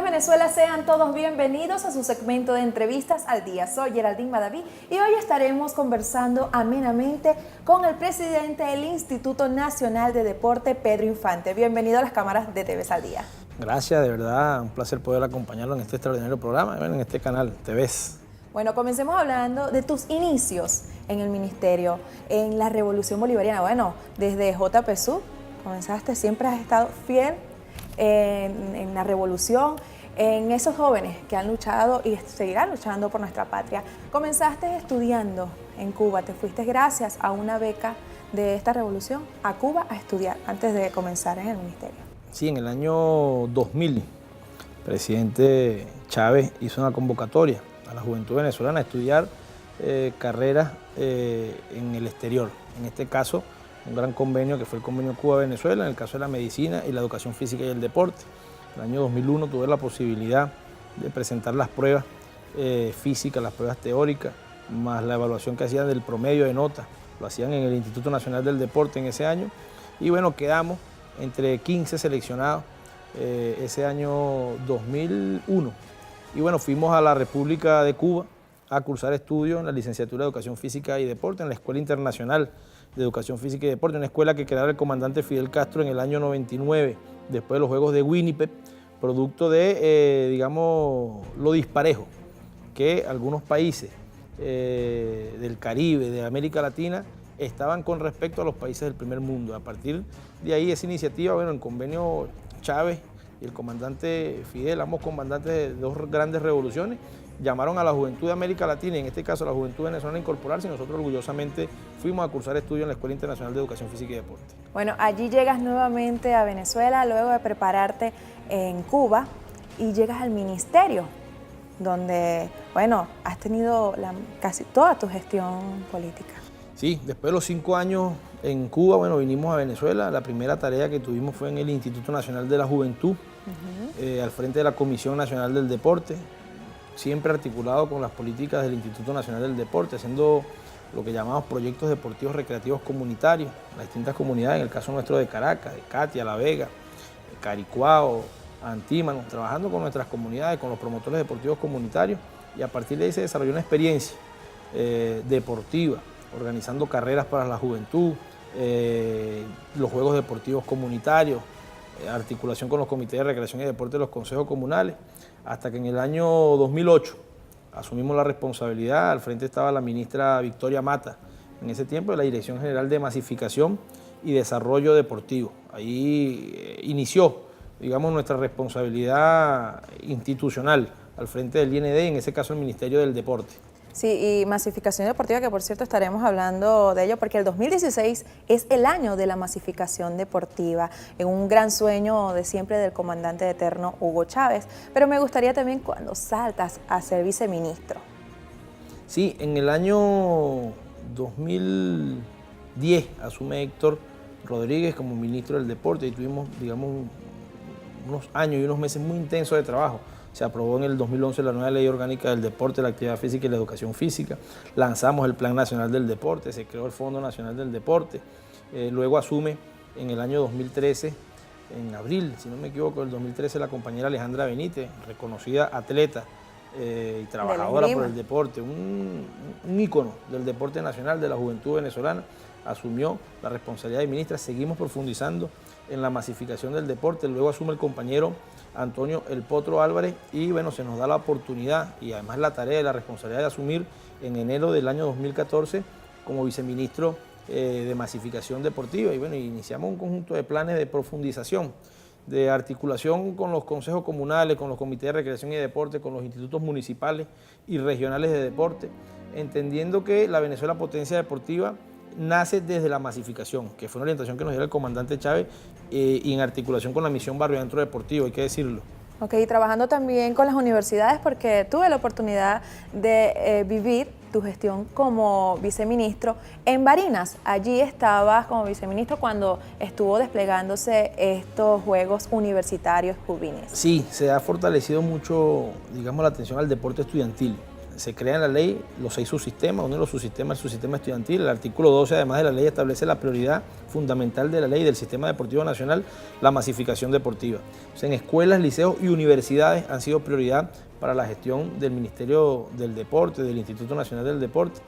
Venezuela, sean todos bienvenidos a su segmento de entrevistas al día. Soy Geraldine Madaví y hoy estaremos conversando amenamente con el presidente del Instituto Nacional de Deporte, Pedro Infante. Bienvenido a las cámaras de TVS al día. Gracias, de verdad, un placer poder acompañarlo en este extraordinario programa, en este canal TVS. Bueno, comencemos hablando de tus inicios en el ministerio, en la Revolución Bolivariana. Bueno, desde JPSU comenzaste, siempre has estado fiel en la revolución, en esos jóvenes que han luchado y seguirán luchando por nuestra patria. Comenzaste estudiando en Cuba, te fuiste gracias a una beca de esta revolución a Cuba a estudiar antes de comenzar en el ministerio. Sí, en el año 2000, el presidente Chávez hizo una convocatoria a la juventud venezolana a estudiar carreras en el exterior. En este caso, un gran convenio que fue el convenio Cuba-Venezuela, en el caso de la medicina y la educación física y el deporte. En el año 2001 tuve la posibilidad de presentar las pruebas físicas, las pruebas teóricas, más la evaluación que hacían del promedio de notas. Lo hacían en el Instituto Nacional del Deporte en ese año. Y bueno, quedamos entre 15 seleccionados ese año 2001. Y bueno, fuimos a la República de Cuba a cursar estudios en la licenciatura de Educación Física y Deporte en la Escuela Internacional de Educación Física y Deporte, una escuela que creara el comandante Fidel Castro en el año 99, después de los Juegos de Winnipeg, producto de, digamos, lo disparejo que algunos países del Caribe, de América Latina, estaban con respecto a los países del primer mundo. A partir de ahí, esa iniciativa, bueno, el convenio Chávez y el comandante Fidel, ambos comandantes de dos grandes revoluciones, llamaron a la juventud de América Latina, y en este caso a la juventud venezolana, a incorporarse, y nosotros orgullosamente fuimos a cursar estudios en la Escuela Internacional de Educación Física y Deporte. Bueno, allí llegas nuevamente a Venezuela luego de prepararte en Cuba y llegas al ministerio, donde, bueno, has tenido casi toda tu gestión política. Sí, después de los 5 años en Cuba, bueno, vinimos a Venezuela. La primera tarea que tuvimos fue en el Instituto Nacional de la Juventud, al frente de la Comisión Nacional del Deporte, siempre articulado con las políticas del Instituto Nacional del Deporte, haciendo lo que llamamos proyectos deportivos recreativos comunitarios, las distintas comunidades, en el caso nuestro de Caracas, de Catia, La Vega, de Caricuao, Antímano, trabajando con nuestras comunidades, con los promotores deportivos comunitarios, y a partir de ahí se desarrolló una experiencia deportiva, organizando carreras para la juventud, los juegos deportivos comunitarios, articulación con los comités de recreación y deporte de los consejos comunales, hasta que en el año 2008 asumimos la responsabilidad. Al frente estaba la ministra Victoria Mata, en ese tiempo de la Dirección General de Masificación y Desarrollo Deportivo. Ahí inició, digamos, nuestra responsabilidad institucional al frente del IND, en ese caso el Ministerio del Deporte. Sí, y masificación deportiva, que por cierto estaremos hablando de ello, porque el 2016 es el año de la masificación deportiva, en un gran sueño de siempre del comandante eterno Hugo Chávez. Pero me gustaría también cuando saltas a ser viceministro. Sí, en el año 2010 asume Héctor Rodríguez como ministro del Deporte y tuvimos, digamos, unos años y unos meses muy intensos de trabajo. Se aprobó en el 2011 la nueva Ley Orgánica del Deporte, la Actividad Física y la Educación Física. Lanzamos el Plan Nacional del Deporte, se creó el Fondo Nacional del Deporte. Luego asume en el año 2013, en abril, si no me equivoco, el 2013, la compañera Alejandra Benítez, reconocida atleta y trabajadora por el deporte, un ícono del deporte nacional, de la juventud venezolana, asumió la responsabilidad de ministra. Seguimos profundizando en la masificación del deporte. Luego asume el compañero Antonio El Potro Álvarez y bueno, se nos da la oportunidad y además la tarea y la responsabilidad de asumir en enero del año 2014 como viceministro de masificación deportiva. Y bueno, iniciamos un conjunto de planes de profundización, de articulación con los consejos comunales, con los comités de recreación y deporte, con los institutos municipales y regionales de deporte, entendiendo que la Venezuela potencia deportiva nace desde la masificación, que fue una orientación que nos dio el comandante Chávez, y en articulación con la misión Barrio Adentro Deportivo, hay que decirlo. Ok, y trabajando también con las universidades, porque tuve la oportunidad de vivir tu gestión como viceministro en Barinas. Allí estabas como viceministro cuando estuvo desplegándose estos Juegos Universitarios juveniles. Sí, se ha fortalecido mucho, digamos, la atención al deporte estudiantil. se crea en la ley los 6 subsistemas, uno de los subsistemas es el subsistema estudiantil. El artículo 12, además de la ley, establece la prioridad fundamental de la ley del Sistema Deportivo Nacional, la masificación deportiva. O sea, en escuelas, liceos y universidades han sido prioridad para la gestión del Ministerio del Deporte, del Instituto Nacional del Deporte.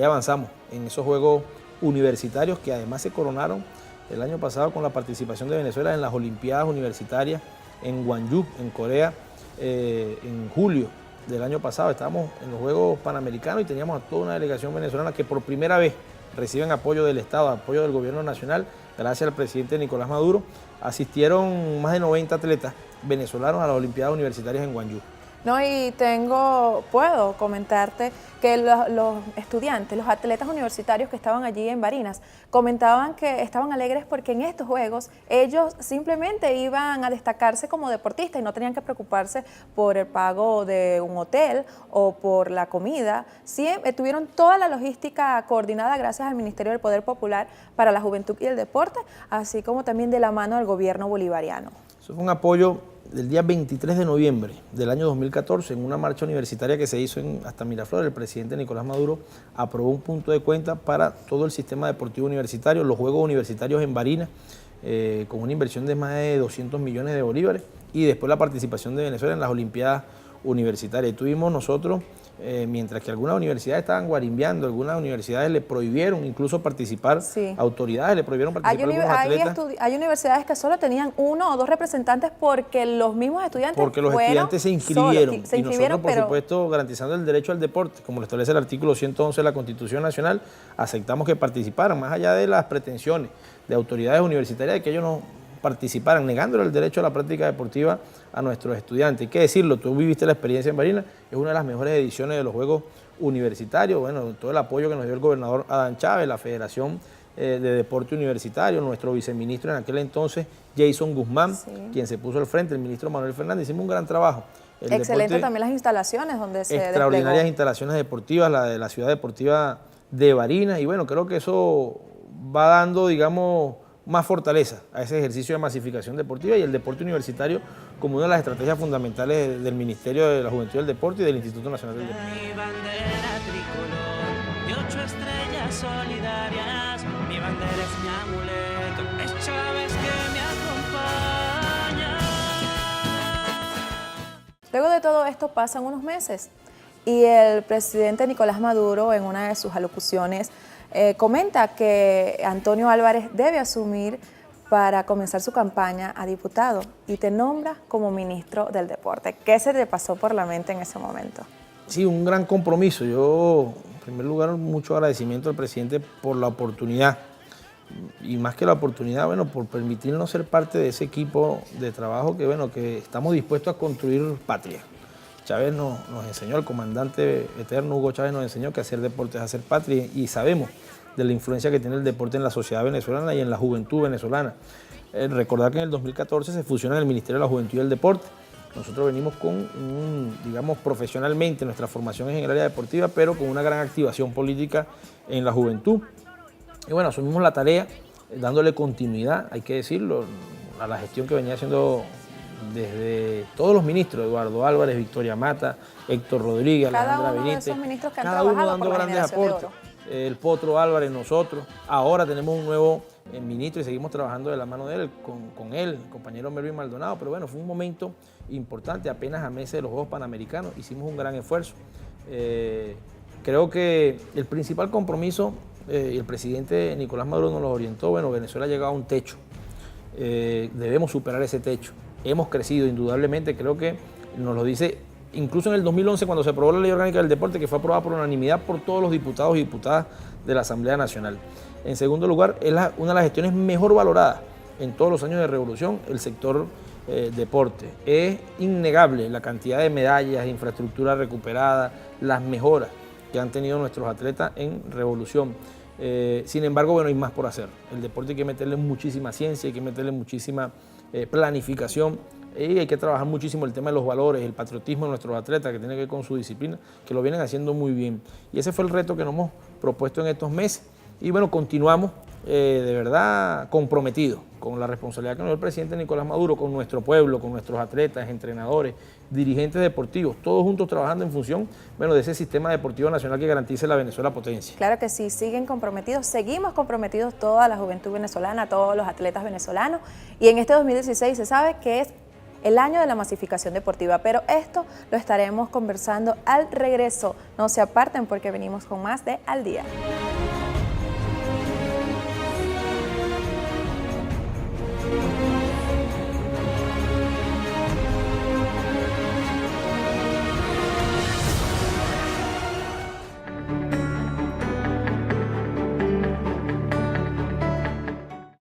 Avanzamos en esos Juegos Universitarios que además se coronaron el año pasado con la participación de Venezuela en las Olimpiadas Universitarias en Gwangju, en Corea, en julio del año pasado. Estábamos en los Juegos Panamericanos y teníamos a toda una delegación venezolana que por primera vez reciben apoyo del Estado, apoyo del gobierno nacional, gracias al presidente Nicolás Maduro. Asistieron más de 90 atletas venezolanos a las Olimpiadas Universitarias en Gwangju. No, y puedo comentarte que los estudiantes, los atletas universitarios que estaban allí en Barinas, comentaban que estaban alegres porque en estos Juegos ellos simplemente iban a destacarse como deportistas y no tenían que preocuparse por el pago de un hotel o por la comida. Siempre tuvieron toda la logística coordinada gracias al Ministerio del Poder Popular para la Juventud y el Deporte, así como también de la mano del gobierno bolivariano. Eso fue un apoyo del día 23 de noviembre del año 2014, en una marcha universitaria que se hizo hasta Miraflores. El presidente Nicolás Maduro aprobó un punto de cuenta para todo el sistema deportivo universitario, los Juegos Universitarios en Barinas, con una inversión de más de 200 millones de bolívares, y después la participación de Venezuela en las Olimpiadas Universitarias. Y tuvimos nosotros, mientras que algunas universidades estaban guarimbeando, algunas universidades le prohibieron incluso participar, sí, autoridades le prohibieron participar a algunos atletas. Hay universidades que solo tenían 1 o 2 representantes porque los mismos estudiantes se inscribieron. Y nosotros, por supuesto, garantizando el derecho al deporte, como lo establece el artículo 111 de la Constitución Nacional, aceptamos que participaran, más allá de las pretensiones de autoridades universitarias de que ellos no participaran, negándole el derecho a la práctica deportiva a nuestros estudiantes. Hay que decirlo, tú viviste la experiencia en Barinas, es una de las mejores ediciones de los Juegos Universitarios. Bueno, todo el apoyo que nos dio el gobernador Adán Chávez, la Federación de Deporte Universitario, nuestro viceministro en aquel entonces, Jason Guzmán, sí, quien se puso al frente, el ministro Manuel Fernández. Hicimos un gran trabajo. Excelente también las instalaciones donde se extraordinarias desplegó. Instalaciones deportivas, la de la ciudad deportiva de Barinas, y bueno, creo que eso va dando, digamos, más fortaleza a ese ejercicio de masificación deportiva y el deporte universitario como una de las estrategias fundamentales del Ministerio de la Juventud y del Deporte y del Instituto Nacional del Deporte. Mi bandera tricolor y 8 estrellas solidarias, mi bandera es mi amuleto, es Chávez que me acompaña. Luego de todo esto pasan unos meses y el presidente Nicolás Maduro, en una de sus alocuciones, comenta que Antonio Álvarez debe asumir para comenzar su campaña a diputado y te nombra como ministro del Deporte. ¿Qué se te pasó por la mente en ese momento? Sí, un gran compromiso. Yo, en primer lugar, mucho agradecimiento al presidente por la oportunidad, y más que la oportunidad, bueno, por permitirnos ser parte de ese equipo de trabajo que, bueno, que estamos dispuestos a construir patria. Chávez nos enseñó, el comandante eterno Hugo Chávez nos enseñó que hacer deporte es hacer patria, y sabemos de la influencia que tiene el deporte en la sociedad venezolana y en la juventud venezolana. Recordar que en el 2014 se fusiona el Ministerio de la Juventud y el Deporte. Nosotros venimos con, digamos, profesionalmente nuestra formación es en el área deportiva, pero con una gran activación política en la juventud. Y bueno, asumimos la tarea dándole continuidad, hay que decirlo, a la gestión que venía haciendo desde todos los ministros, Eduardo Álvarez, Victoria Mata, Héctor Rodríguez, Alejandra Benítez, cada uno dando grandes aportes. El Potro Álvarez, nosotros. Ahora tenemos un nuevo ministro y seguimos trabajando de la mano de él, con él, el compañero Melvin Maldonado. Pero bueno, fue un momento importante, apenas a meses de los Juegos Panamericanos, hicimos un gran esfuerzo. Creo que el principal compromiso, y el presidente Nicolás Maduro nos lo orientó, bueno, Venezuela ha llegado a un techo, debemos superar ese techo. Hemos crecido indudablemente, creo que nos lo dice incluso en el 2011 cuando se aprobó la Ley Orgánica del Deporte, que fue aprobada por unanimidad por todos los diputados y diputadas de la Asamblea Nacional. En segundo lugar, es una de las gestiones mejor valoradas en todos los años de revolución, el sector deporte. Es innegable la cantidad de medallas, de infraestructura recuperada, las mejoras que han tenido nuestros atletas en revolución. Sin embargo, bueno, hay más por hacer. El deporte hay que meterle muchísima ciencia, hay que meterle muchísima planificación, y hay que trabajar muchísimo el tema de los valores, el patriotismo de nuestros atletas, que tiene que ver con su disciplina, que lo vienen haciendo muy bien. Y ese fue el reto que nos hemos propuesto en estos meses. Y bueno, continuamos de verdad comprometidos con la responsabilidad que nos dio el presidente Nicolás Maduro, con nuestro pueblo, con nuestros atletas, entrenadores, dirigentes deportivos, todos juntos trabajando en función, bueno, de ese sistema deportivo nacional que garantice la Venezuela potencia. Claro que sí, siguen comprometidos, seguimos comprometidos toda la juventud venezolana, todos los atletas venezolanos, y en este 2016 se sabe que es el año de la masificación deportiva, pero esto lo estaremos conversando al regreso. No se aparten porque venimos con más de Al Día.